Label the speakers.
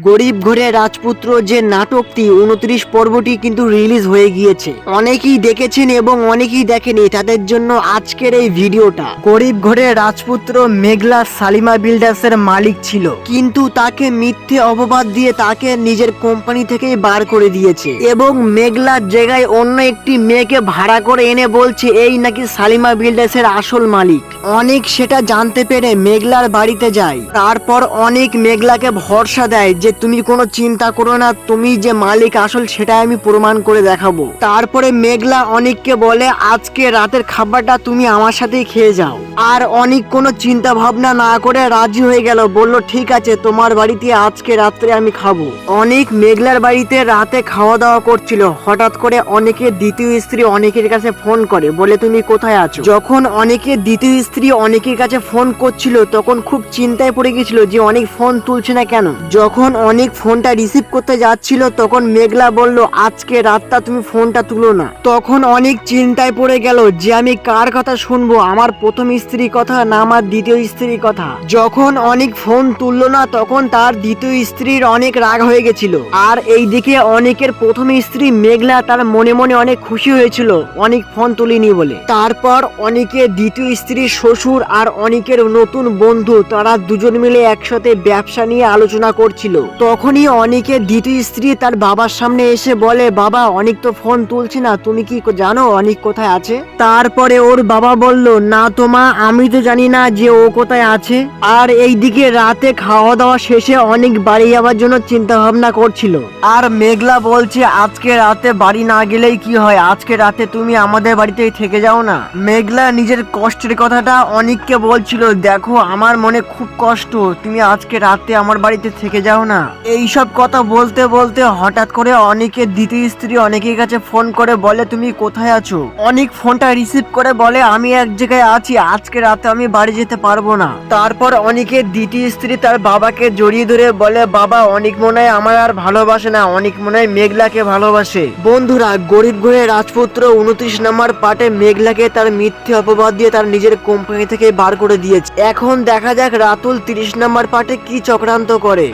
Speaker 1: গরিব ঘরে রাজপুত্র যে নাটকটি 29 পর্বটি কিন্তু রিলিজ হয়ে গিয়েছে। অনেকেই দেখেছেন এবং অনেকেই দেখেনি, তাদের জন্য আজকের এই ভিডিওটা। গরিব ঘরে রাজপুত্র মেঘলা সালিমা বিল্ডার্সের মালিক ছিল, কিন্তু তাকে মিথ্যে অপবাদ দিয়ে তাকে নিজের কোম্পানি থেকেই বার করে দিয়েছে এবং মেঘলার জায়গায় অন্য একটি মেয়েকে ভাড়া করে এনে বলছে এই নাকি সালিমা বিল্ডার্সের আসল মালিক। অনেক সেটা জানতে পেরে মেঘলার বাড়িতে যায়। তারপর অনেক মেঘলাকে ভরসা দেয় যে তুমি কোনো চিন্তা করো না, তুমি যে মালিক আসল সেটা আমি প্রমাণ করে দেখাবো। তারপরে মেঘলা অনেককে বলে আজকে রাতের খাবারটা তুমি আমার সাথেই খেয়ে যাও। আর অনেক কোনো চিন্তা ভাবনা না করে রাজি হয়ে গেল, বলল ঠিক আছে তোমার বাড়িতে আজকে রাত্রে আমি খাবো। অনেক মেঘলার বাড়িতে রাতে খাওয়া দাওয়া করছিল, হঠাৎ করে অনেকের দ্বিতীয় স্ত্রী অনেকের কাছে ফোন করে, বলে তুমি কোথায় আছো। যখন অনেকের দ্বিতীয় স্ত্রী অনেকের কাছে ফোন করছিল তখন খুব চিন্তায় পড়ে গেছিল যে অনেক ফোন তুলছে না কেন। যখন অনেক ফোনটা রিসিভ করতে যাচ্ছিল তখন মেঘলা বলল আজকে রাতটা তুমি ফোনটা তুলো না। তখন অনেক চিন্তায় পড়ে গেল যে আমি কার কথা শুনবো, আমার প্রথম স্ত্রীর কথা না আমার দ্বিতীয় স্ত্রীর কথা। যখন অনেক ফোন তুললো না তখন তার দ্বিতীয় স্ত্রীর অনেক রাগ হয়ে গেছিল। আর এইদিকে অনেকের প্রথম স্ত্রী মেঘলা তার মনে মনে অনেক খুশি হয়েছিল অনেক ফোন তুলিনি বলে। তারপর অনেকের দ্বিতীয় স্ত্রীর শ্বশুর আর অনেকের নতুন বন্ধু তারা দুজন মিলে একসাথে ব্যবসা নিয়ে আলোচনা করছিল। তখনই অনেকের দ্বিতীয় স্ত্রী তার বাবার সামনে এসে বলে বাবা অনেক তো ফোন তুলছে না, তুমি কি জানো অনেক কোথায় আছে। তারপরে ওর বাবা বলল না তো মা, আমি তো জানি না যে ও কোথায় আছে। আর এইদিকে রাতে খাওয়া দাওয়া শেষে অনেক বাড়ি যাওয়ার জন্য চিন্তা ভাবনা করছিল। আর মেঘলা বলছে আজকে রাতে বাড়ি না গেলেই কি হয়, আজকে রাতে তুমি আমাদের বাড়িতেই থেকে যাও না। মেঘলা নিজের কষ্টের কথাটা অনেককে বলছিল, দেখো আমার মনে খুব কষ্ট, তুমি আজকে রাতে আমার বাড়িতে থেকে যাও না। এইসব কথা বলতে বলতে হঠাৎ করে অনেকের দ্বিতীয় স্ত্রী অনেকের কাছে ফোন করে বলে তুমি কোথায় আছো। অনেক ফোনটা রিসিভ করে বলে আমি এক জায়গায় আছি, আজকে রাতে আমি বাড়ি যেতে পারবো না। তারপর অনেকের দ্বিতীয় স্ত্রী তার বাবাকে জড়িয়ে ধরে বলে বাবা অনেক মনে হয় আমার আর ভালোবাসে না, অনেক মনে হয় মেঘলাকে ভালোবাসে। বন্ধুরা গরিব ঘরে রাজপুত্র 29 নম্বর পার্টে মেঘলাকে তার মিথ্যে অপবাদ দিয়ে তার নিজের কোম্পানি থেকে বার করে দিয়েছে। এখন দেখা যাক রাতুল 30 নম্বর পার্টে কি চক্রান্ত করে।